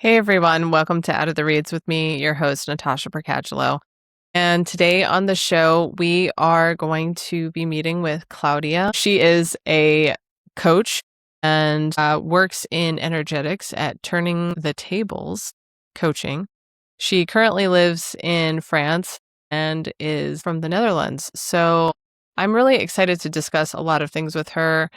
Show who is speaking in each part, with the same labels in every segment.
Speaker 1: Hey everyone, welcome to Out of the Reads with me, your host, Natasha Preckajlo. And today on the show, we are going to be meeting with Claudia. She is a coach and works in energetics at Turning the Tables Coaching. She currently lives in France and is from the Netherlands. So I'm really excited to discuss a lot of things with her.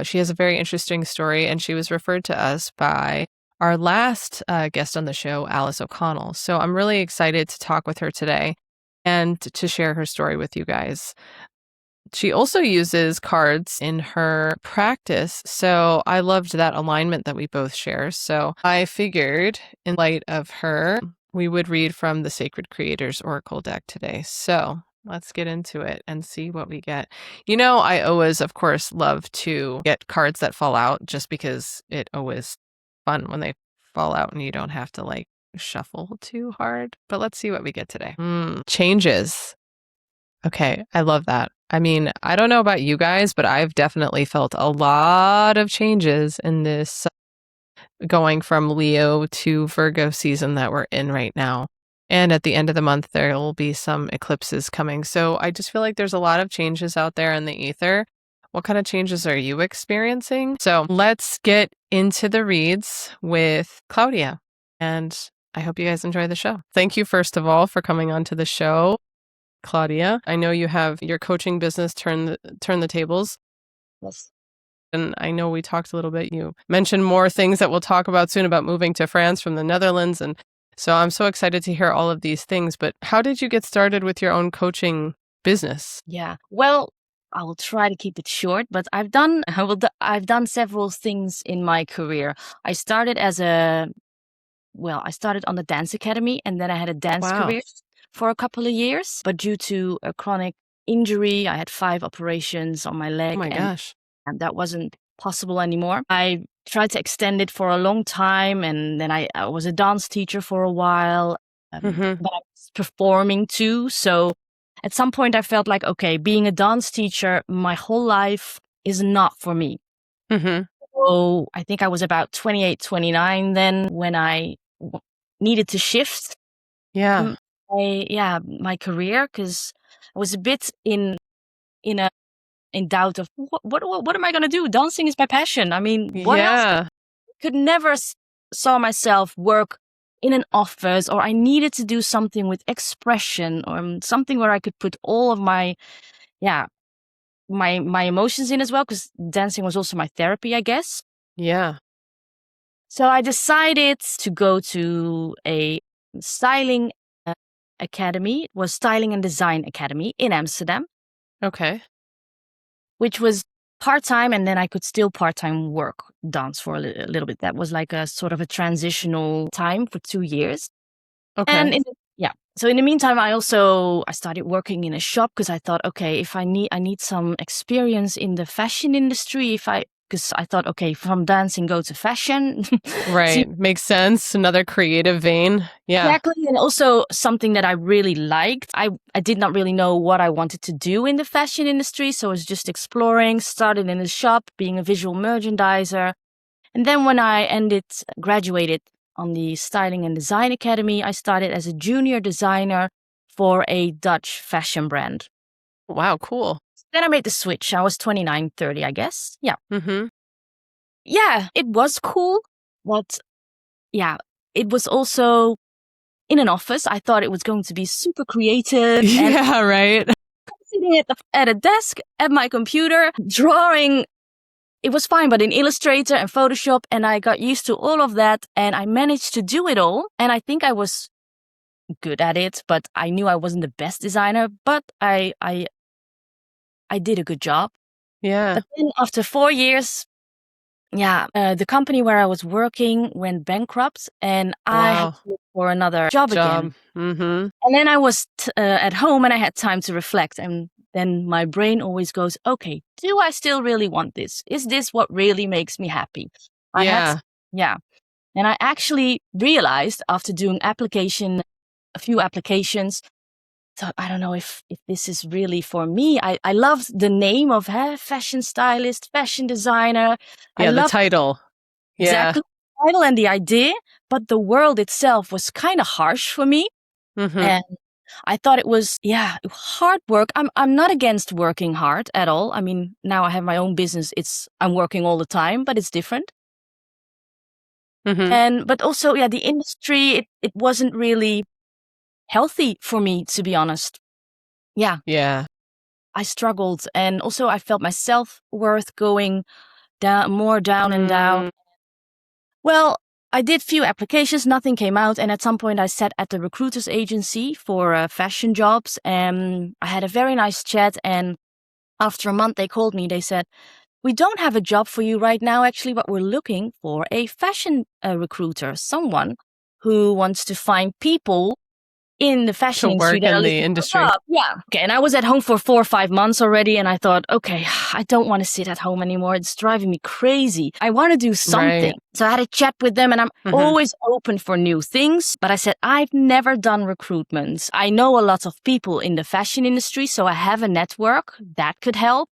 Speaker 1: She has a very interesting story, and she was referred to us by our last guest on the show, Alice O'Connell. So I'm really excited to talk with her today and to share her story with you guys. She also uses cards in her practice. So I loved that alignment that we both share. So I figured, in light of her, we would read from the Sacred Creators Oracle deck today. So let's get into it and see what we get. You know, I always, of course, love to get cards that fall out just because it always fun when they fall out and you don't have to shuffle too hard. But let's see what we get today. Changes. Okay, I love that. I mean, I don't know about you guys, but I've definitely felt a lot of changes in this going from Leo to Virgo season that we're in right now. And at the end of the month, there will be some eclipses coming. So I just feel like there's a lot of changes out there in the ether. What kind of changes are you experiencing? So let's get into the reads with Claudia. And I hope you guys enjoy the show. Thank you, first of all, for coming onto the show, Claudia. I know you have your coaching business, Turn the Tables.
Speaker 2: Yes.
Speaker 1: And I know we talked a little bit. You mentioned more things that we'll talk about soon about moving to France from the Netherlands. And so I'm so excited to hear all of these things. But how did you get started with your own coaching business?
Speaker 2: Yeah. Well, I will try to keep it short, but I've done several things in my career. I started on the dance academy, and then I had a dance
Speaker 1: Wow.
Speaker 2: career for a couple of years. But due to a chronic injury, I had 5 operations on my leg.
Speaker 1: Oh my gosh.
Speaker 2: And that wasn't possible anymore. I tried to extend it for a long time, and then I was a dance teacher for a while, but I was performing too. So at some point I felt like, okay, being a dance teacher my whole life is not for me. So I think I was about 28, 29 then when I needed to shift my career, because I was a bit in doubt of what am I going to do? Dancing is my passion. I mean, what else? I could never saw myself work in an office, or I needed to do something with expression, or something where I could put all of my emotions in as well, because dancing was also my therapy, I guess.
Speaker 1: Yeah.
Speaker 2: So I decided to go to a styling academy. It was Styling and Design Academy in Amsterdam.
Speaker 1: Okay.
Speaker 2: Which was part-time, and then I could still part-time work dance for a little bit. That was like a sort of a transitional time for 2 years.
Speaker 1: Okay.
Speaker 2: And so in the meantime, I started working in a shop, because I thought, okay, if I need some experience in the fashion industry, because I thought, okay, from dancing go to fashion.
Speaker 1: Right. Makes sense. Another creative vein. Yeah.
Speaker 2: Exactly. And also something that I really liked. I did not really know what I wanted to do in the fashion industry. So I was just exploring, started in a shop, being a visual merchandiser. And then when I graduated on the Styling and Design Academy, I started as a junior designer for a Dutch fashion brand.
Speaker 1: Wow, cool.
Speaker 2: Then I made the switch. I was 29, 30, I guess. Yeah.
Speaker 1: Yeah,
Speaker 2: it was cool. But it was also in an office. I thought it was going to be super creative.
Speaker 1: Yeah, right.
Speaker 2: Sitting at a desk at my computer, drawing. It was fine, but in Illustrator and Photoshop, and I got used to all of that, and I managed to do it all. And I think I was good at it, but I knew I wasn't the best designer, but I did a good job.
Speaker 1: Yeah.
Speaker 2: But then after 4 years, the company where I was working went bankrupt, and I had to look for another job again. And then I was at home, and I had time to reflect. And then my brain always goes, okay, do I still really want this? Is this what really makes me happy? And I actually realized, after doing a few applications, thought, I don't know if this is really for me. I loved the name of fashion stylist, fashion designer.
Speaker 1: Yeah, the title.
Speaker 2: Exactly. title and the idea, but the world itself was kind of harsh for me. And I thought it was, hard work. I'm not against working hard at all. I mean, now I have my own business. I'm working all the time, but it's different. But also, the industry, it wasn't really healthy for me, to be honest.
Speaker 1: Yeah.
Speaker 2: I struggled. And also I felt my self-worth going down and down. Well, I did few applications, nothing came out. And at some point I sat at the recruiter's agency for fashion jobs. And I had a very nice chat. And after a month, they called me. They said, we don't have a job for you right now, actually, but we're looking for a fashion recruiter, someone who wants to find people in the fashion
Speaker 1: to
Speaker 2: industry
Speaker 1: work in the industry.
Speaker 2: Yeah. Okay. And I was at home for 4 or 5 months already. And I thought, okay, I don't want to sit at home anymore. It's driving me crazy. I want to do something.
Speaker 1: Right.
Speaker 2: So I had a chat with them, and I'm always open for new things. But I said, I've never done recruitment. I know a lot of people in the fashion industry, so I have a network that could help.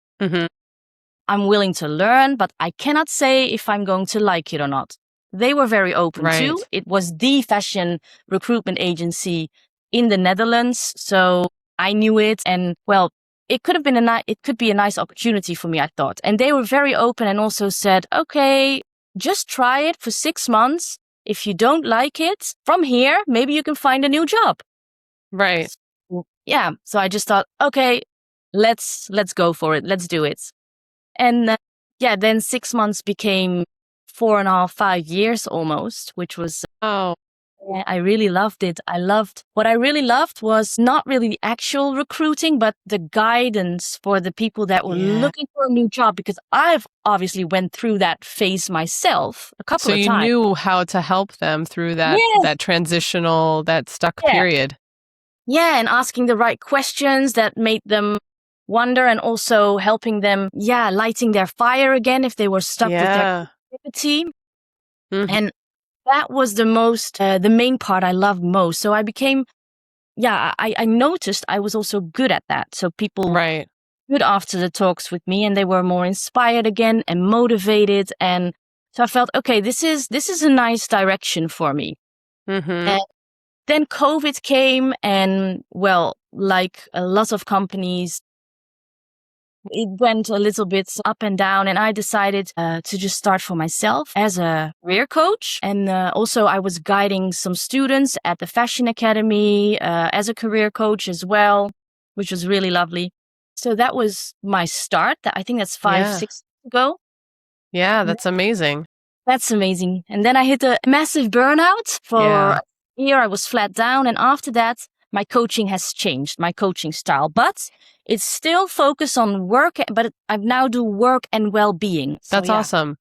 Speaker 2: I'm willing to learn, but I cannot say if I'm going to like it or not. They were very open too. It was the fashion recruitment agency in the Netherlands, so I knew it, and well, it could be a nice opportunity for me, I thought. And they were very open and also said, okay, just try it for 6 months. If you don't like it, from here, maybe you can find a new job.
Speaker 1: Right.
Speaker 2: Yeah. So I just thought, okay, let's go for it. Let's do it. And then 6 months became 4.5, 5 years almost, which was, I really loved it. What I really loved was not really the actual recruiting, but the guidance for the people that were looking for a new job, because I've obviously went through that phase myself a couple of times.
Speaker 1: So you knew how to help them through that transitional, that stuck period.
Speaker 2: Yeah, and asking the right questions that made them wonder, and also helping them, lighting their fire again if they were stuck with their creativity. And that was the main part I loved most. So I became, I noticed I was also good at that. So people good after the talks with me, and they were more inspired again and motivated. And so I felt, okay, this is a nice direction for me. And then COVID came, and well, like a lot of companies, it went a little bit up and down, and I decided to just start for myself as a career coach. And also I was guiding some students at the Fashion Academy as a career coach as well, which was really lovely. So that was my start. I think that's 5, 6 years ago.
Speaker 1: Yeah, that's amazing.
Speaker 2: That's amazing. And then I hit a massive burnout for a year. I was flat down. And after that, my coaching has changed, my coaching style. But it's still focused on work, but I now do work and well-being. So,
Speaker 1: that's awesome.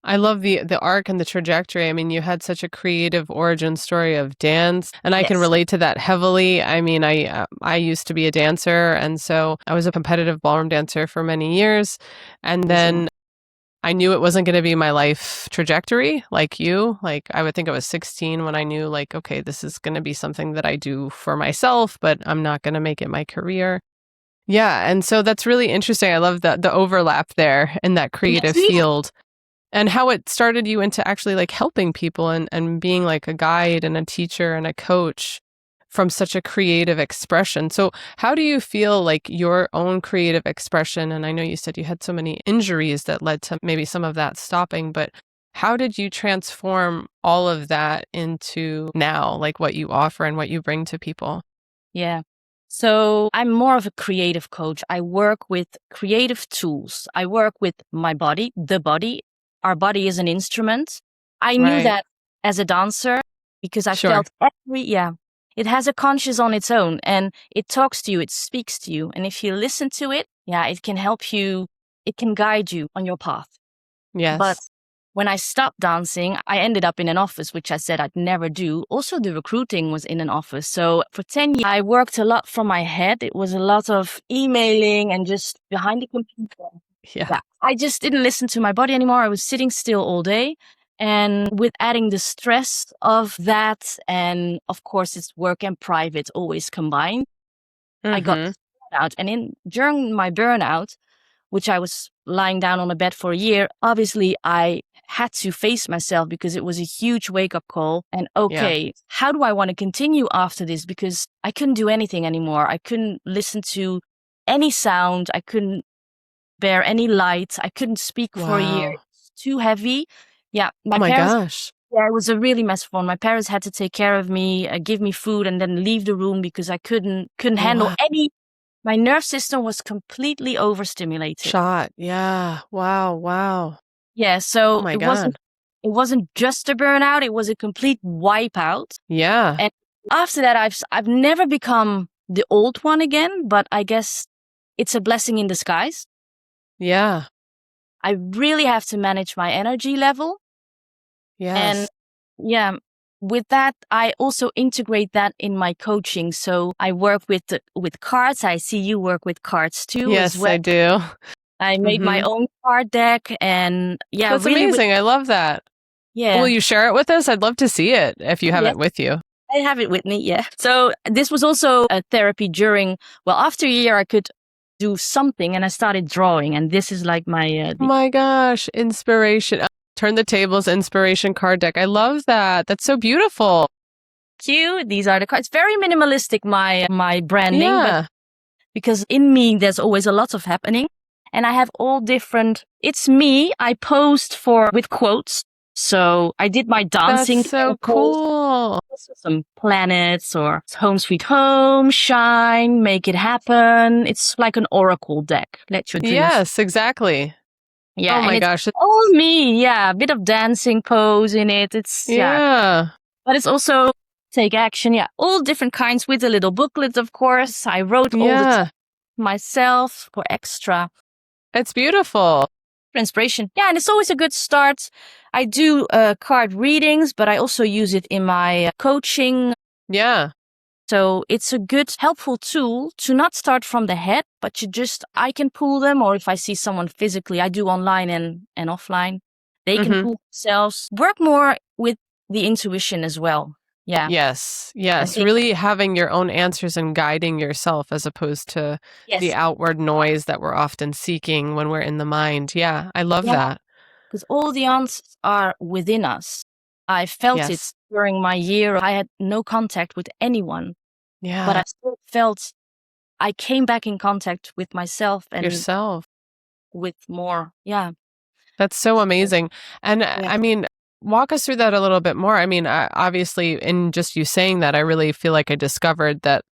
Speaker 1: I love the arc and the trajectory. I mean, you had such a creative origin story of dance, and I can relate to that heavily. I mean, I used to be a dancer, and so I was a competitive ballroom dancer for many years. And then I knew it wasn't going to be my life trajectory like you. Like, I would think I was 16 when I knew, like, okay, this is going to be something that I do for myself, but I'm not going to make it my career. Yeah. And so that's really interesting. I love the overlap there in that creative field, and how it started you into actually like helping people and being like a guide and a teacher and a coach from such a creative expression. So how do you feel like your own creative expression, and I know you said you had so many injuries that led to maybe some of that stopping, but how did you transform all of that into now, like what you offer and what you bring to people?
Speaker 2: Yeah. So I'm more of a creative coach. I work with creative tools. I work with my body, the body. Our body is an instrument. I knew that as a dancer, because I felt it has a conscious on its own, and it talks to you, it speaks to you. And if you listen to it, it can help you, it can guide you on your path.
Speaker 1: Yes.
Speaker 2: But when I stopped dancing, I ended up in an office, which I said I'd never do. Also, the recruiting was in an office. So for 10 years, I worked a lot from my head. It was a lot of emailing and just behind the computer.
Speaker 1: Yeah.
Speaker 2: I just didn't listen to my body anymore. I was sitting still all day. And with adding the stress of that, and of course, it's work and private always combined, I got burnout. And during my burnout, which I was lying down on a bed for a year, obviously I had to face myself because it was a huge wake-up call. And how do I want to continue after this? Because I couldn't do anything anymore. I couldn't listen to any sound. I couldn't bear any light. I couldn't speak for a year. It was too heavy. Yeah.
Speaker 1: Oh my gosh.
Speaker 2: Yeah, it was a really messy one. My parents had to take care of me, give me food, and then leave the room because I couldn't handle any. My nerve system was completely overstimulated.
Speaker 1: Shot. Yeah. Wow.
Speaker 2: Yeah. So
Speaker 1: oh my God.
Speaker 2: it wasn't just a burnout. It was a complete wipeout.
Speaker 1: Yeah.
Speaker 2: And after that, I've never become the old one again, but I guess it's a blessing in disguise.
Speaker 1: Yeah.
Speaker 2: I really have to manage my energy level.
Speaker 1: Yes.
Speaker 2: And yeah, with that, I also integrate that in my coaching. So I work with cards. I see you work with cards too.
Speaker 1: Yes,
Speaker 2: as well.
Speaker 1: I do.
Speaker 2: I made my own card deck, and
Speaker 1: That's really amazing. I love that.
Speaker 2: Yeah.
Speaker 1: Will you share it with us? I'd love to see it if you have it with you.
Speaker 2: I have it with me. Yeah. So this was also a therapy after a year, I could do something, and I started drawing, and this is like my.
Speaker 1: Oh my gosh, inspiration. Turn the Tables inspiration card deck. I love that. That's so beautiful.
Speaker 2: Cute. These are the cards. Very minimalistic, my branding.
Speaker 1: Yeah.
Speaker 2: But because in me, there's always a lot of happening. And I have all different, it's me. I posed with quotes. So I did my dancing.
Speaker 1: That's so cool.
Speaker 2: Some planets or Home Sweet Home, Shine, Make It Happen. It's like an oracle deck. Let your dreams.
Speaker 1: Yes, exactly.
Speaker 2: Yeah.
Speaker 1: Oh my gosh.
Speaker 2: All me. Yeah. A bit of dancing pose in it. It's,
Speaker 1: yeah.
Speaker 2: But it's also take action. Yeah. All different kinds with a little booklet, of course. I wrote all the time myself for extra.
Speaker 1: It's beautiful.
Speaker 2: Inspiration. Yeah. And it's always a good start. I do card readings, but I also use it in my coaching.
Speaker 1: Yeah.
Speaker 2: So it's a good, helpful tool to not start from the head, but I can pull them, or if I see someone physically, I do online and offline, they can pull themselves, work more with the intuition as well. Yeah.
Speaker 1: Yes. Really having your own answers and guiding yourself as opposed to the outward noise that we're often seeking when we're in the mind. Yeah. I love that.
Speaker 2: Because all the answers are within us. I felt it during my year. I had no contact with anyone.
Speaker 1: Yeah.
Speaker 2: But I still felt I came back in contact with myself and
Speaker 1: yourself
Speaker 2: with more. Yeah.
Speaker 1: That's so amazing. And I mean, walk us through that a little bit more. I mean, obviously, in just you saying that, I really feel like I discovered that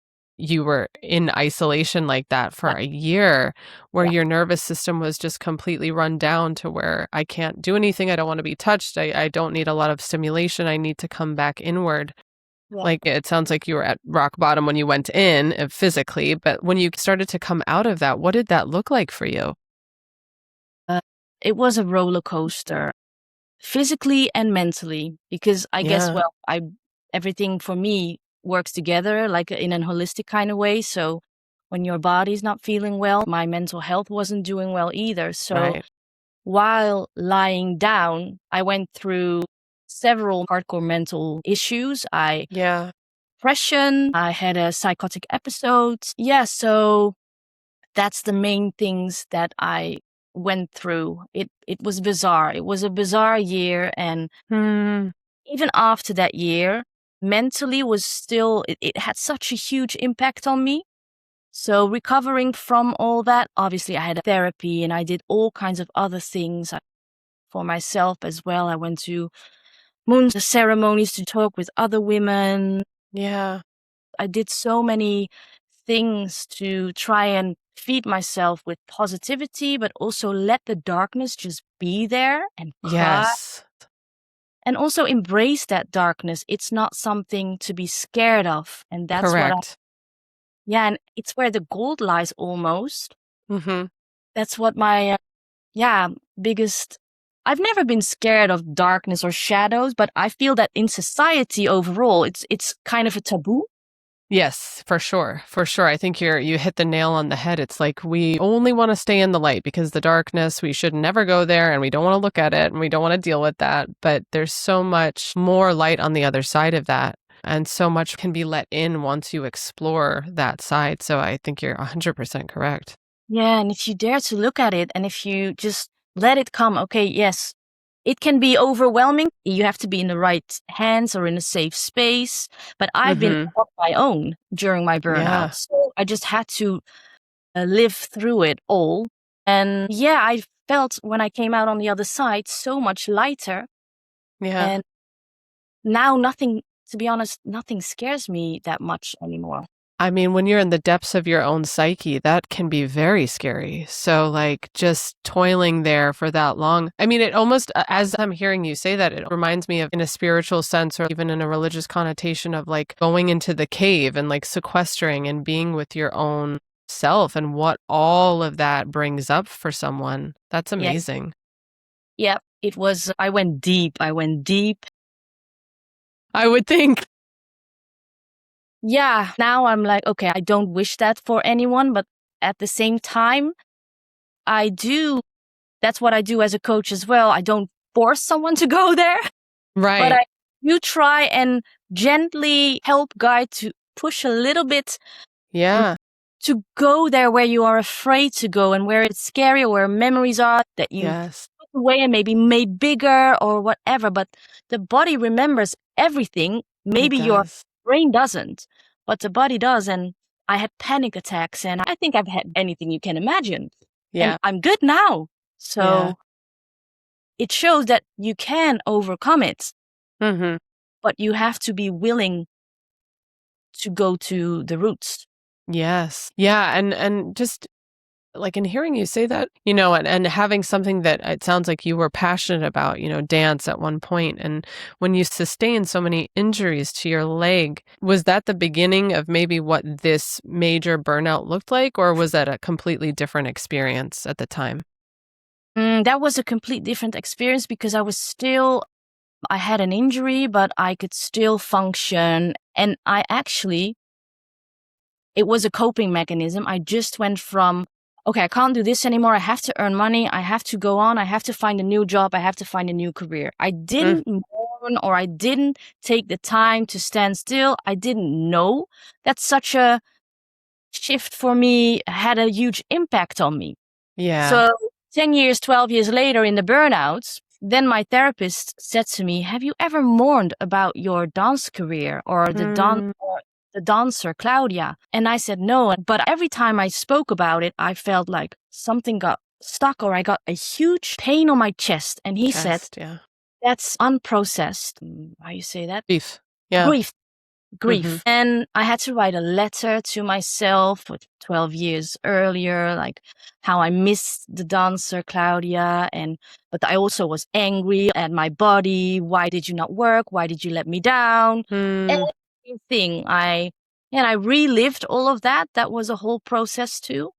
Speaker 1: you were in isolation like that for a year, where your nervous system was just completely run down to where I can't do anything. I don't want to be touched. I don't need a lot of stimulation. I need to come back inward. Yeah. Like, it sounds like you were at rock bottom when you went in physically, but when you started to come out of that, what did that look like for you?
Speaker 2: It was a roller coaster, physically and mentally, because I guess, everything for me works together like in a holistic kind of way. So when your body's not feeling well, my mental health wasn't doing well either. So while lying down, I went through several hardcore mental issues. Depression, I had a psychotic episode. Yeah, so that's the main things that I went through. It was bizarre. It was a bizarre year, and even after that year, mentally was still, it had such a huge impact on me. So recovering from all that, obviously I had therapy and I did all kinds of other things for myself as well. I went to moon ceremonies to talk with other women. Yeah. I did so many things to try and feed myself with positivity, but also let the darkness just be there and cry.
Speaker 1: Yes.
Speaker 2: And also embrace that darkness. It's not something to be scared of. And that's
Speaker 1: correct.
Speaker 2: And it's where the gold lies almost.
Speaker 1: Mm-hmm.
Speaker 2: That's what my, biggest, I've never been scared of darkness or shadows, but I feel that in society overall, it's kind of a taboo.
Speaker 1: Yes, for sure. For sure. I think you hit the nail on the head. It's like we only want to stay in the light because the darkness, we should never go there and we don't want to look at it and we don't want to deal with that. But there's so much more light on the other side of that. And so much can be let in once you explore that side. So I think you're 100% correct.
Speaker 2: Yeah, and if you dare to look at it and if you just let it come, okay, yes, it can be overwhelming. You have to be in the right hands or in a safe space. But I've been on my own during my burnout.
Speaker 1: Yeah.
Speaker 2: So I just had to live through it all. And yeah, I felt when I came out on the other side so much lighter.
Speaker 1: Yeah.
Speaker 2: And now nothing, to be honest, nothing scares me that much anymore.
Speaker 1: I mean, when you're in the depths of your own psyche, that can be very scary. So, like, just toiling there for that long. I mean, it almost, as I'm hearing you say that, it reminds me of, in a spiritual sense or even in a religious connotation, of like going into the cave and like sequestering and being with your own self and what all of that brings up for someone. That's
Speaker 2: Yeah.
Speaker 1: amazing.
Speaker 2: Yeah, it was, I went deep. I
Speaker 1: would think.
Speaker 2: Yeah, now I'm like, okay, I don't wish that for anyone, but at the same time, that's what I do as a coach as well. I don't force someone to go there, but
Speaker 1: Right.
Speaker 2: I do try and gently help guide to push a little bit
Speaker 1: Yeah.
Speaker 2: to go there where you are afraid to go and where it's scary or where memories are that you
Speaker 1: Yes.
Speaker 2: put away and maybe made bigger or whatever. But the body remembers everything. Maybe your
Speaker 1: does.
Speaker 2: brain doesn't, but the body does. And I had panic attacks and I think I've had anything you can imagine.
Speaker 1: Yeah.
Speaker 2: And I'm good now. So
Speaker 1: Yeah.
Speaker 2: it shows that you can overcome it,
Speaker 1: Mm-hmm.
Speaker 2: but you have to be willing to go to the roots.
Speaker 1: Yes. Yeah. And just like in hearing you say that, you know, and having something that it sounds like you were passionate about, you know, dance at one point, and when you sustained so many injuries to your leg, was that the beginning of maybe what this major burnout looked like, or was that a completely different experience at the time?
Speaker 2: That was a complete different experience because I had an injury, but I could still function. And it was a coping mechanism. I just went from, okay, I can't do this anymore. I have to earn money. I have to go on. I have to find a new job. I have to find a new career. I didn't mourn or I didn't take the time to stand still. I didn't know that such a shift for me had a huge impact on me.
Speaker 1: Yeah.
Speaker 2: So 10 years, 12 years later in the burnouts, then my therapist said to me, have you ever mourned about your dance career or the dancer, Claudia? And I said, no. But every time I spoke about it, I felt like something got stuck or I got a huge pain on my chest. And he said,
Speaker 1: Yeah.
Speaker 2: that's unprocessed. How you say that?
Speaker 1: Grief. Yeah.
Speaker 2: Grief. And I had to write a letter to myself with 12 years earlier, like how I missed the dancer, Claudia. But I also was angry at my body. Why did you not work? Why did you let me down? Everything. I relived all of that. That was a whole process too.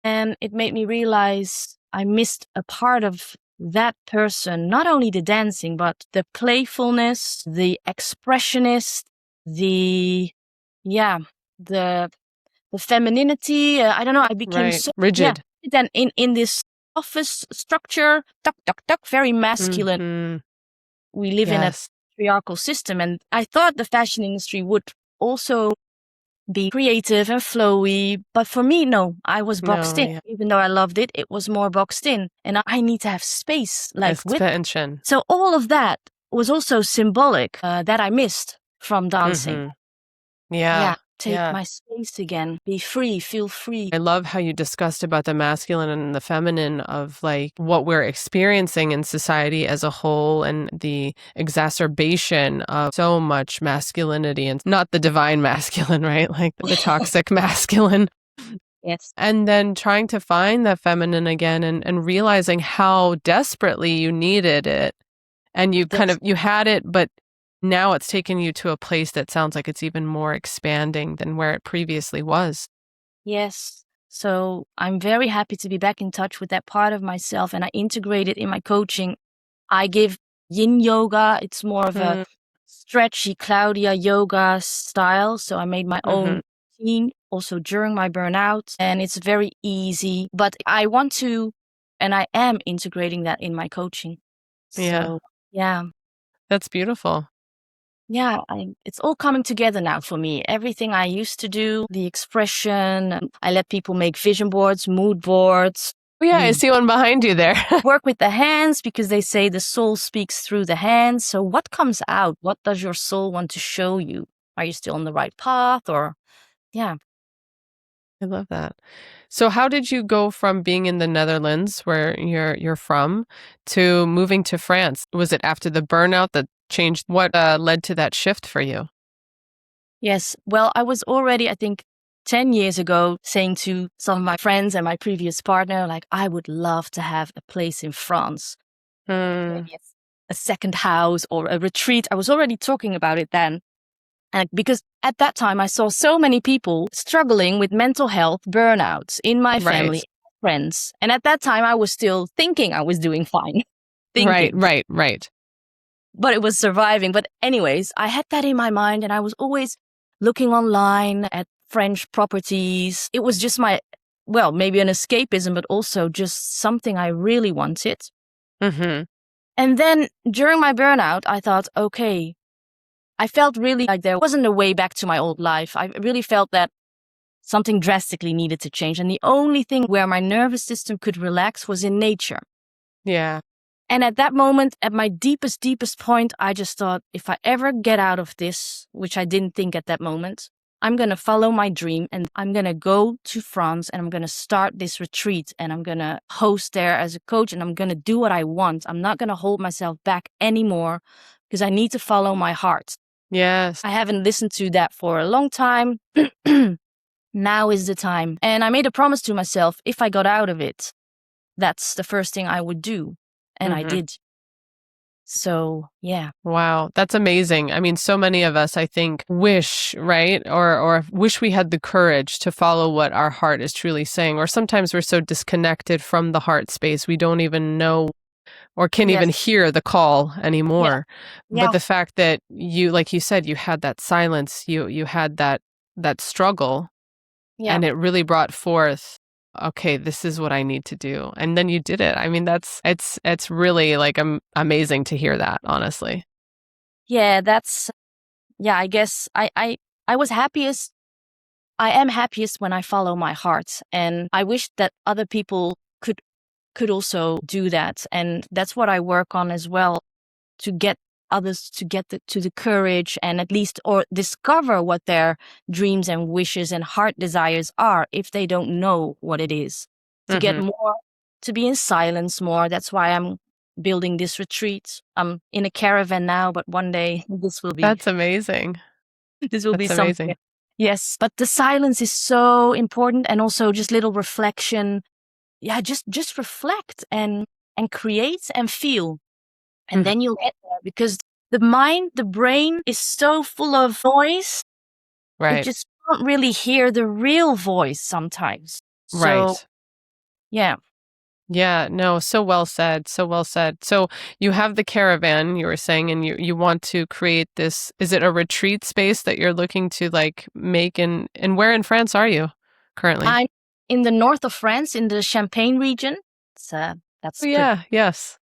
Speaker 2: And it made me realize I missed a part of that person, not only the dancing, but the playfulness, the expressionist, the femininity. I don't know. I became so
Speaker 1: rigid.
Speaker 2: Then in this office structure, tuck, tuck, tuck, very masculine. We live in a patriarchal system. And I thought the fashion industry would also be creative and flowy. But for me, no, I was boxed in. Yeah. Even though I loved it, it was more boxed in. And I need to have space, like
Speaker 1: expansion.
Speaker 2: So all of that was also symbolic that I missed from dancing.
Speaker 1: Yeah.
Speaker 2: Take my space again. Be free, feel free.
Speaker 1: I love how you discussed about the masculine and the feminine of like what we're experiencing in society as a whole and the exacerbation of so much masculinity and not the divine masculine, right? Like the toxic masculine.
Speaker 2: Yes.
Speaker 1: And then trying to find that feminine again and realizing how desperately you needed it. And you you had it, but now it's taken you to a place that sounds like it's even more expanding than where it previously was.
Speaker 2: Yes. So I'm very happy to be back in touch with that part of myself, and I integrate it in my coaching. I give yin yoga. It's more of a stretchy Claudia yoga style. So I made my own routine also during my burnout, and it's very easy. But I want to, and I am integrating that in my coaching. So, yeah.
Speaker 1: That's beautiful.
Speaker 2: it's all coming together now for me. Everything I used to do, the expression, I let people make vision boards, mood boards.
Speaker 1: Oh, yeah, I see one behind you there.
Speaker 2: Work with the hands because they say the soul speaks through the hands. So what comes out? What does your soul want to show you? Are you still on the right path or, yeah.
Speaker 1: I love that. So how did you go from being in the Netherlands, where you're from, to moving to France? Was it after the burnout that changed? What led to that shift for you?
Speaker 2: Yes. Well, I was already, I think, 10 years ago saying to some of my friends and my previous partner, like, I would love to have a place in France. Maybe a second house or a retreat. I was already talking about it then. And because at that time I saw so many people struggling with mental health burnouts in my family, friends. And at that time I was still thinking I was doing fine.
Speaker 1: Right.
Speaker 2: But it was surviving. But anyways, I had that in my mind and I was always looking online at French properties. It was just maybe an escapism, but also just something I really wanted.
Speaker 1: Mm-hmm.
Speaker 2: And then during my burnout, I thought, okay, I felt really like there wasn't a way back to my old life. I really felt that something drastically needed to change. And the only thing where my nervous system could relax was in nature.
Speaker 1: Yeah.
Speaker 2: And at that moment, at my deepest point, I just thought, if I ever get out of this, which I didn't think at that moment, I'm going to follow my dream and I'm going to go to France and I'm going to start this retreat and I'm going to host there as a coach and I'm going to do what I want. I'm not going to hold myself back anymore because I need to follow my heart.
Speaker 1: Yes.
Speaker 2: I haven't listened to that for a long time. Now is the time. And I made a promise to myself, if I got out of it, that's the first thing I would do. And I did. So, yeah.
Speaker 1: Wow, that's amazing. I mean, so many of us, I think, wish, right? Or wish we had the courage to follow what our heart is truly saying. Or sometimes we're so disconnected from the heart space, we don't even know or can't even hear the call anymore.
Speaker 2: Yeah.
Speaker 1: But the fact that you, like you said, you had that silence, you had that struggle, and it really brought forth, okay, this is what I need to do. And then you did it. I mean, it's really like amazing to hear that, honestly.
Speaker 2: Yeah, I guess I was happiest. I am happiest when I follow my heart. And I wish that other people could also do that. And that's what I work on as well, to get others to get to the courage and at least or discover what their dreams and wishes and heart desires are if they don't know what it is. To get more, to be in silence more. That's why I'm building this retreat. I'm in a caravan now, but one day this will be.
Speaker 1: That's amazing.
Speaker 2: This will be something. Yes, but the silence is so important, and also just little reflection. Yeah, just reflect and create and feel. And then you'll get there, because the mind, the brain is so full of noise. Right. You just can't really hear the real voice sometimes. So, yeah.
Speaker 1: Yeah, no, so well said. So well said. So you have the caravan, you were saying, and you want to create this, is it a retreat space that you're looking to like make and where in France are you currently?
Speaker 2: I'm in the north of France, in the Champagne region. That's
Speaker 1: yes.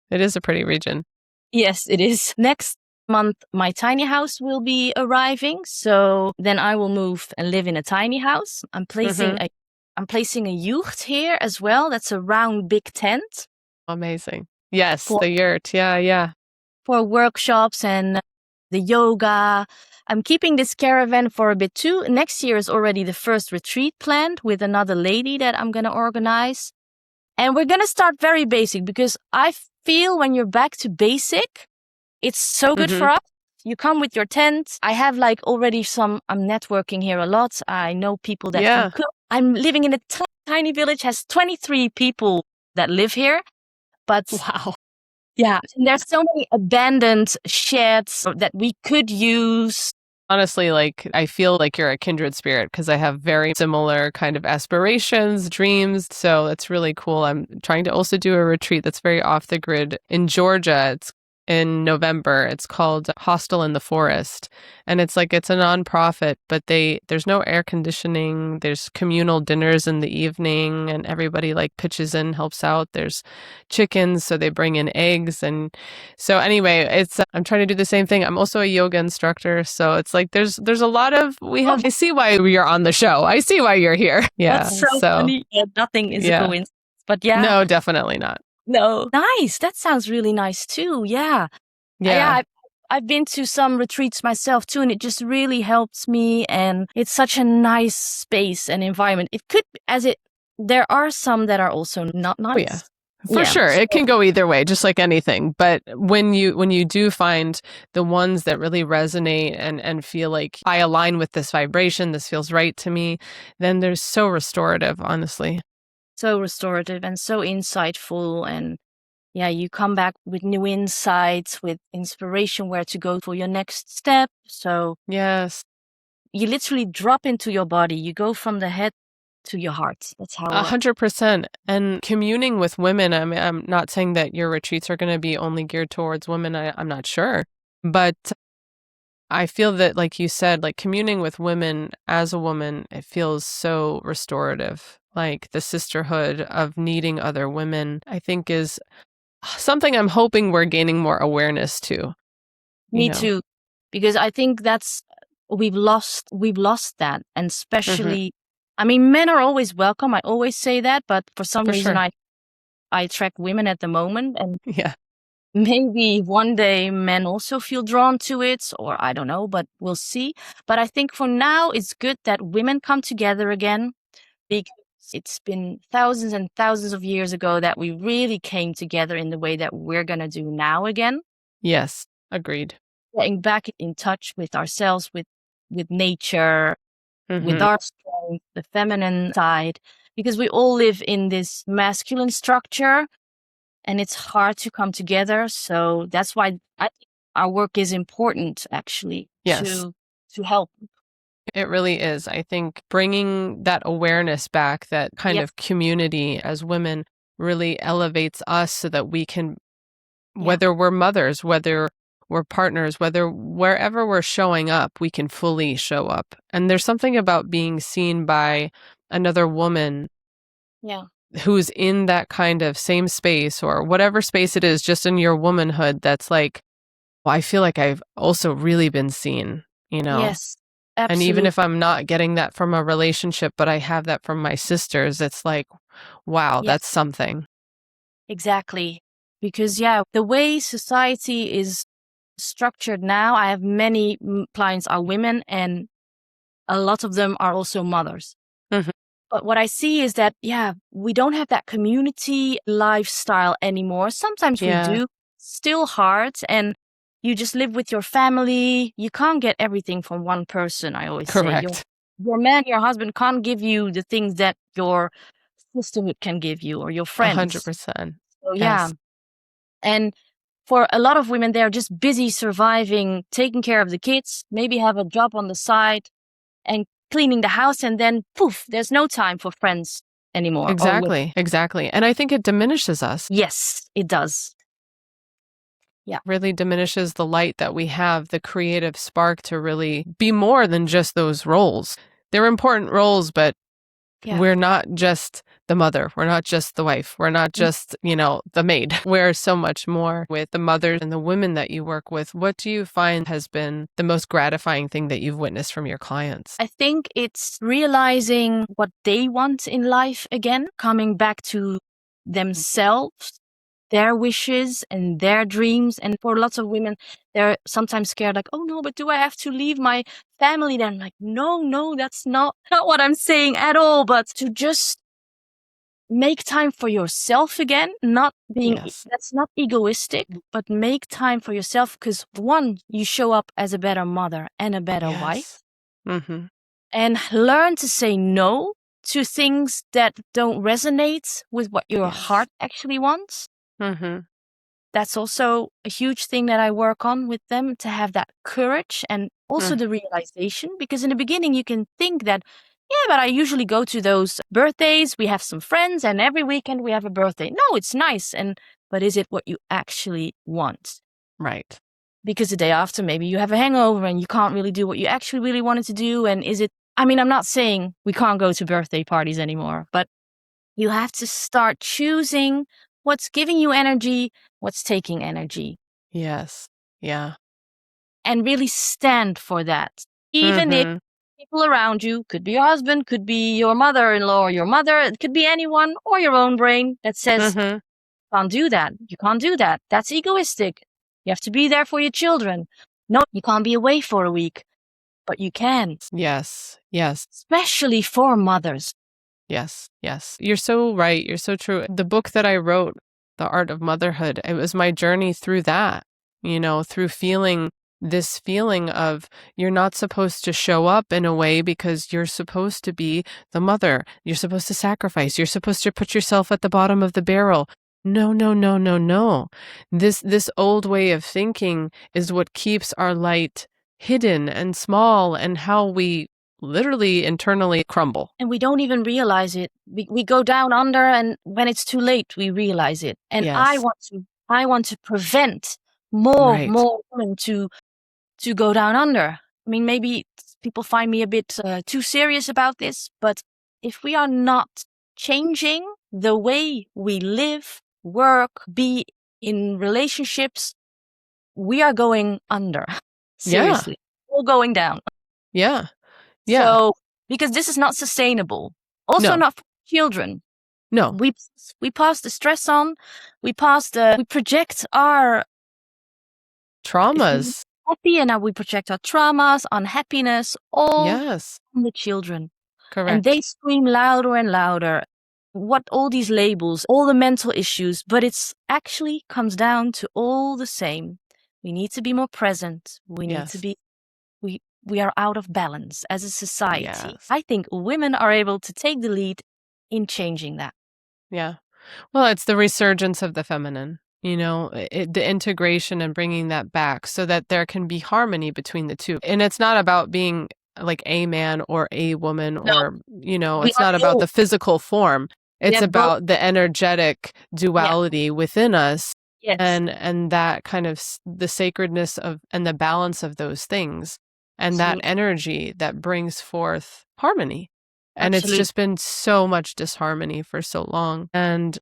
Speaker 1: It is a pretty region.
Speaker 2: Yes, it is. Next month, my tiny house will be arriving. So then I will move and live in a tiny house. I'm placing a yurt here as well. That's a round, big tent.
Speaker 1: Amazing. Yes, the yurt. Yeah.
Speaker 2: For workshops and the yoga. I'm keeping this caravan for a bit too. Next year is already the first retreat planned with another lady that I'm going to organize. And we're going to start very basic, because I feel when you're back to basic, it's so good for us. You come with your tent. I have like already I'm networking here a lot. I know people that can cook. I'm living in a tiny village, has 23 people that live here. But
Speaker 1: wow.
Speaker 2: Yeah, and there's so many abandoned sheds that we could use.
Speaker 1: Honestly, like, I feel like you're a kindred spirit, because I have very similar kind of aspirations, dreams. So that's really cool. I'm trying to also do a retreat that's very off the grid in Georgia. It's in November. It's called Hostel in the Forest. And it's a nonprofit, but there's no air conditioning. There's communal dinners in the evening and everybody pitches in, helps out. There's chickens, so they bring in eggs. And so anyway, I'm trying to do the same thing. I'm also a yoga instructor. So it's there's a lot of, I see why you're on the show. I see why you're here. Yeah.
Speaker 2: That's so funny. Yeah, nothing is a coincidence. But yeah.
Speaker 1: No, definitely not.
Speaker 2: No. Nice. That sounds really nice too. Yeah. Yeah. I've been to some retreats myself too, and it just really helps me. And it's such a nice space and environment. There are some that are also not nice.
Speaker 1: Oh, yeah. For sure. It can go either way, just like anything. But when you do find the ones that really resonate and feel like I align with this vibration, this feels right to me, then they're so restorative, honestly.
Speaker 2: So restorative and so insightful. And yeah, you come back with new insights, with inspiration where to go for your next step. So
Speaker 1: yes,
Speaker 2: you literally drop into your body. You go from the head to your heart. That's how
Speaker 1: 100%. And communing with women, I'm not saying that your retreats are going to be only geared towards women. I'm not sure. But I feel that, like you said, communing with women as a woman, it feels so restorative. The sisterhood of needing other women, I think, is something I'm hoping we're gaining more awareness to.
Speaker 2: Me too, because I think we've lost that, and especially, I mean, men are always welcome. I always say that, but for some reason,
Speaker 1: sure.
Speaker 2: I attract women at the moment, and
Speaker 1: yeah,
Speaker 2: maybe one day men also feel drawn to it, or I don't know, but we'll see. But I think for now, it's good that women come together again, because it's been thousands and thousands of years ago that we really came together in the way that we're going to do now again.
Speaker 1: Yes, agreed.
Speaker 2: Getting back in touch with ourselves, with nature, with our strength, the feminine side, because we all live in this masculine structure and it's hard to come together. So that's why I think our work is important, actually, to help.
Speaker 1: It really is. I think bringing that awareness back, that kind of community as women, really elevates us so that we can, whether we're mothers, whether we're partners, wherever we're showing up, we can fully show up. And there's something about being seen by another woman who's in that kind of same space or whatever space it is, just in your womanhood, that's well, I feel like I've also really been seen,
Speaker 2: Yes.
Speaker 1: Absolutely. And even if I'm not getting that from a relationship, but I have that from my sisters, it's wow, that's something.
Speaker 2: Exactly. Because, the way society is structured now, I have many clients are women, and a lot of them are also mothers. But what I see is that, we don't have that community lifestyle anymore. Sometimes we do, still hard, and you just live with your family. You can't get everything from one person, I always say. Your man, your husband can't give you the things that your sisterhood can give you, or your friends.
Speaker 1: 100%.
Speaker 2: So, and for a lot of women, they're just busy surviving, taking care of the kids, maybe have a job on the side, and cleaning the house, and then poof, there's no time for friends anymore.
Speaker 1: Exactly. And I think it diminishes us.
Speaker 2: Yes, it does. Yeah.
Speaker 1: Really diminishes the light that we have, the creative spark to really be more than just those roles. They're important roles, but we're not just the mother. We're not just the wife. We're not just, the maid. We're so much more. With the mothers and the women that you work with, what do you find has been the most gratifying thing that you've witnessed from your clients?
Speaker 2: I think it's realizing what they want in life again, coming back to themselves, their wishes and their dreams. And for lots of women, they're sometimes scared, oh no, but do I have to leave my family then? No, that's not what I'm saying at all. But to just make time for yourself again, not being, that's not egoistic, but make time for yourself, because one, you show up as a better mother and a better wife. And learn to say no to things that don't resonate with what your heart actually wants. That's also a huge thing that I work on with them, to have that courage and also the realization, because in the beginning you can think that, but I usually go to those birthdays, we have some friends, and every weekend we have a birthday. No, it's nice. But is it what you actually want?
Speaker 1: Right.
Speaker 2: Because the day after, maybe you have a hangover and you can't really do what you actually really wanted to do. And I'm not saying we can't go to birthday parties anymore, but you have to start choosing what's giving you energy, what's taking energy,
Speaker 1: Yes. Yeah.
Speaker 2: and really stand for that. Even if
Speaker 1: Mm-hmm.
Speaker 2: people around you, could be your husband, could be your mother-in-law or your mother, it could be anyone, or your own brain that says,
Speaker 1: Mm-hmm.
Speaker 2: can't do that. You can't do that. That's egoistic. You have to be there for your children. No, you can't be away for a week, but you can,
Speaker 1: Yes. Yes.
Speaker 2: especially for mothers.
Speaker 1: Yes. Yes. You're so right. You're so true. The book that I wrote, The Art of Motherhood, it was my journey through that, through feeling this feeling of you're not supposed to show up in a way because you're supposed to be the mother. You're supposed to sacrifice. You're supposed to put yourself at the bottom of the barrel. No, no, no, no, no. This old way of thinking is what keeps our light hidden and small, and how we literally internally crumble.
Speaker 2: And we don't even realize it. We go down under, and when it's too late, we realize it. And
Speaker 1: Yes.
Speaker 2: I want to prevent more
Speaker 1: Right.
Speaker 2: women to go down under. I mean, maybe people find me a bit too serious about this, but if we are not changing the way we live, work, be in relationships, we are going under. Seriously. We're going down.
Speaker 1: Yeah. Yeah.
Speaker 2: So, because this is not sustainable. Also
Speaker 1: No.
Speaker 2: not for children.
Speaker 1: No.
Speaker 2: We pass the stress on. We project our
Speaker 1: Traumas.
Speaker 2: happy, and now we project our traumas, unhappiness, all
Speaker 1: Yes.
Speaker 2: on the children.
Speaker 1: Correct.
Speaker 2: And they scream louder and louder. What all these labels, all the mental issues, but it's actually comes down to all the same. We need to be more present. We need to
Speaker 1: Yes.
Speaker 2: be, we are out of balance as a society.
Speaker 1: Yes.
Speaker 2: I think women are able to take the lead in changing that.
Speaker 1: Yeah. Well, it's the resurgence of the feminine, the integration and bringing that back so that there can be harmony between the two. And it's not about being like a man or a woman,
Speaker 2: No,
Speaker 1: or,
Speaker 2: we
Speaker 1: it's
Speaker 2: are
Speaker 1: not about
Speaker 2: both.
Speaker 1: the physical form.
Speaker 2: We
Speaker 1: It's
Speaker 2: have both.
Speaker 1: about the energetic duality within us,
Speaker 2: Yes.
Speaker 1: and that kind of the sacredness of and the balance of those things, and that
Speaker 2: Absolutely.
Speaker 1: energy that brings forth harmony. And it's
Speaker 2: Absolutely.
Speaker 1: just been so much disharmony for so long. And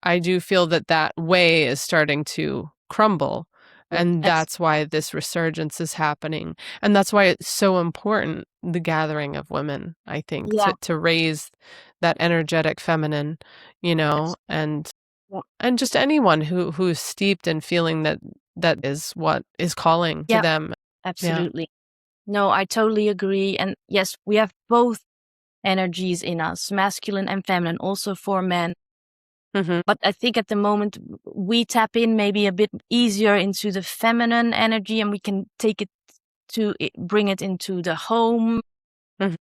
Speaker 1: I do feel that that way is starting to crumble. And that's why this resurgence is happening. And that's why it's so important, the gathering of women, I think,
Speaker 2: Yeah.
Speaker 1: to raise that energetic feminine,
Speaker 2: Yes.
Speaker 1: and
Speaker 2: Yeah.
Speaker 1: and just anyone who's steeped in feeling that is what is calling to
Speaker 2: Yeah.
Speaker 1: them.
Speaker 2: Absolutely. No, I totally agree. And yes, we have both energies in us, masculine and feminine, also for men.
Speaker 1: Mm-hmm.
Speaker 2: But I think at the moment we tap in maybe a bit easier into the feminine energy, and we can bring it into the home,
Speaker 1: Mhm.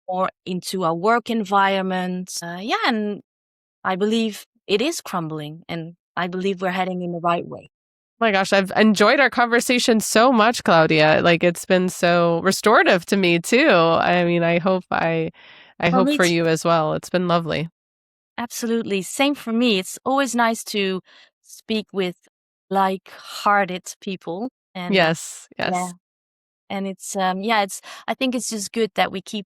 Speaker 2: or into our work environment. And I believe it is crumbling, and I believe we're heading in the right way.
Speaker 1: My gosh, I've enjoyed our conversation so much, Claudia. Like, it's been so restorative to me too. I mean, I hope
Speaker 2: Me
Speaker 1: for
Speaker 2: too.
Speaker 1: you as well. It's been lovely.
Speaker 2: Absolutely. Same for me. It's always nice to speak with like-hearted people. And
Speaker 1: Yes,
Speaker 2: yeah,
Speaker 1: yes.
Speaker 2: and I think it's just good that we keep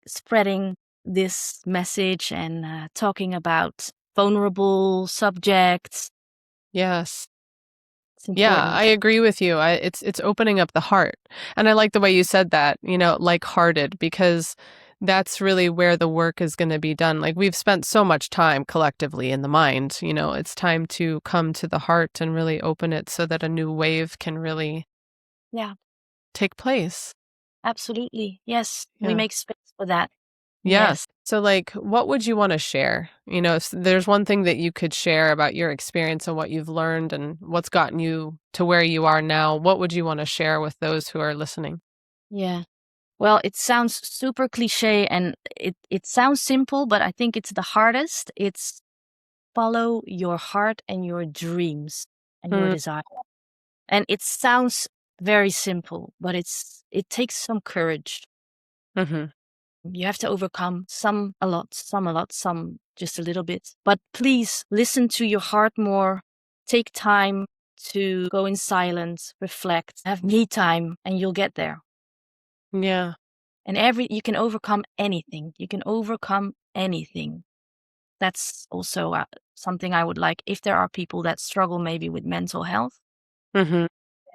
Speaker 2: spreading this message and talking about vulnerable subjects.
Speaker 1: Yes.
Speaker 2: It's
Speaker 1: Yeah,
Speaker 2: important.
Speaker 1: I agree with you. It's opening up the heart. And I like the way you said that, like-hearted, because that's really where the work is going to be done. Like, we've spent so much time collectively in the mind, it's time to come to the heart and really open it so that a new wave can really take place.
Speaker 2: Absolutely. Yes, we
Speaker 1: Yeah.
Speaker 2: make space for that.
Speaker 1: Yes. So, like, what would you want to share? If there's one thing that you could share about your experience and what you've learned and what's gotten you to where you are now, what would you want to share with those who are listening?
Speaker 2: Yeah. Well, it sounds super cliche, and it sounds simple, but I think it's the hardest. It's follow your heart and your dreams and your desire. And it sounds very simple, but it takes some courage.
Speaker 1: Mm-hmm.
Speaker 2: You have to overcome some a lot, some just a little bit. But please listen to your heart more. Take time to go in silence, reflect, have me time, and you'll get there.
Speaker 1: Yeah.
Speaker 2: And you can overcome anything. You can overcome anything. That's also something I would like. If there are people that struggle maybe with mental health,
Speaker 1: Mm-hmm.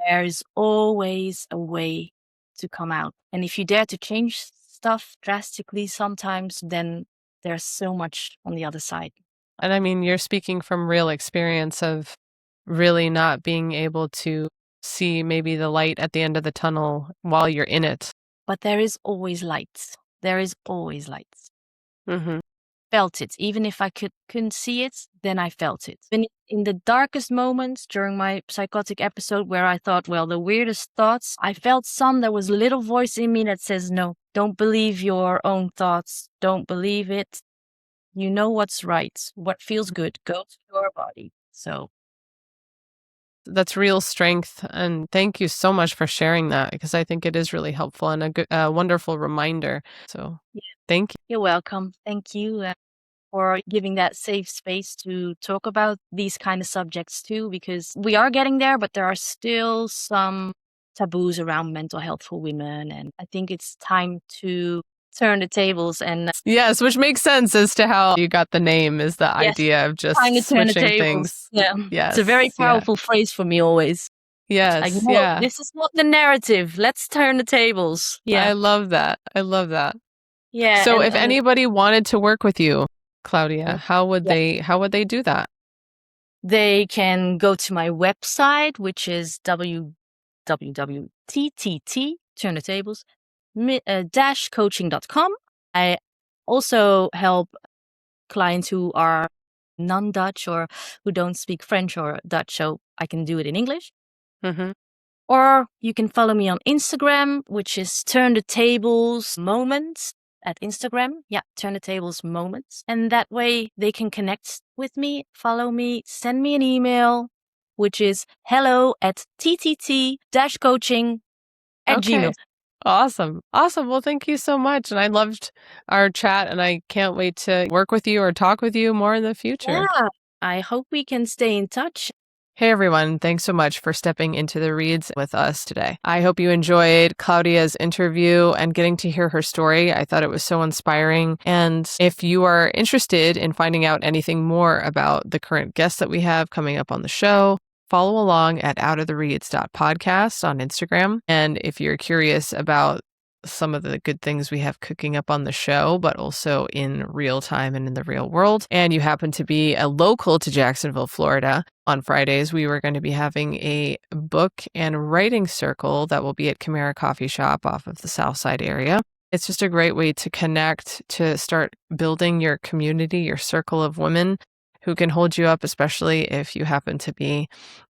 Speaker 2: there is always a way to come out. And if you dare to change stuff drastically sometimes, then there's so much on the other side.
Speaker 1: And I mean, you're speaking from real experience of really not being able to see maybe the light at the end of the tunnel while you're in it.
Speaker 2: But there is always light. There is always light.
Speaker 1: Mm-hmm.
Speaker 2: Felt it. Even if I couldn't see it, then I felt it. In the darkest moments during my psychotic episode where I thought, well, the weirdest thoughts, I felt there was a little voice in me that says, no, don't believe your own thoughts. Don't believe it. You know what's right. What feels good. Go to your body. So
Speaker 1: that's real strength. And thank you so much for sharing that, because I think it is really helpful and a wonderful reminder. So thank you.
Speaker 2: You're welcome. Thank you for giving that safe space to talk about these kind of subjects too, because we are getting there, but there are still some taboos around mental health for women. And I think it's time to turn the tables and
Speaker 1: yes, which makes sense as to how you got the name, is the idea of just
Speaker 2: trying to turn the
Speaker 1: switching
Speaker 2: tables.
Speaker 1: things.
Speaker 2: Yeah.
Speaker 1: Yes.
Speaker 2: It's a very powerful phrase for me always.
Speaker 1: Yes.
Speaker 2: Like, no, this is not the narrative. Let's turn the tables. Yeah.
Speaker 1: I love that. I love that.
Speaker 2: Yeah.
Speaker 1: So if anybody wanted to work with you, Claudia, how would they do that?
Speaker 2: They can go to my website, which is www.ttt, turn the tables, -coaching.com. I also help clients who are non-Dutch or who don't speak French or Dutch, so I can do it in English.
Speaker 1: Mm-hmm.
Speaker 2: Or you can follow me on Instagram, which is Turn the Tables Moments at Instagram. Yeah, Turn the Tables Moments. And that way they can connect with me, follow me, send me an email, which is hello@ttt-coaching@gmail.
Speaker 1: Awesome. Well, thank you so much. And I loved our chat, and I can't wait to work with you or talk with you more in the future.
Speaker 2: Yeah, I hope we can stay in touch.
Speaker 1: Hey everyone, thanks so much for stepping into the reads with us today. I hope you enjoyed Claudia's interview and getting to hear her story. I thought it was so inspiring. And if you are interested in finding out anything more about the current guests that we have coming up on the show, follow along at outofthereads.podcast on Instagram. And if you're curious about some of the good things we have cooking up on the show, but also in real time and in the real world, and you happen to be a local to Jacksonville, Florida, on Fridays, we were going to be having a book and writing circle that will be at Chimera Coffee Shop off of the South Side area. It's just a great way to connect, to start building your community, your circle of women who can hold you up, especially if you happen to be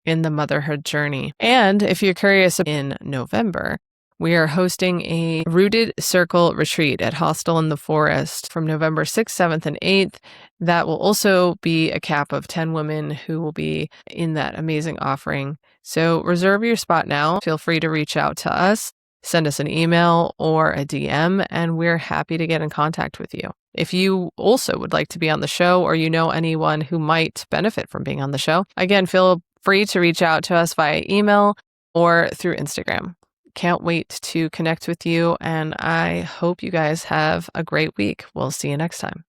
Speaker 1: in the motherhood journey. And if you're curious, in November, we are hosting a Rooted Circle retreat at Hostel in the Forest from November 6th, 7th, and 8th. That will also be a cap of 10 women who will be in that amazing offering. So reserve your spot now. Feel free to reach out to us, send us an email or a DM, and we're happy to get in contact with you. If you also would like to be on the show, or you know anyone who might benefit from being on the show, again, feel free to reach out to us via email or through Instagram. Can't wait to connect with you, and I hope you guys have a great week. We'll see you next time.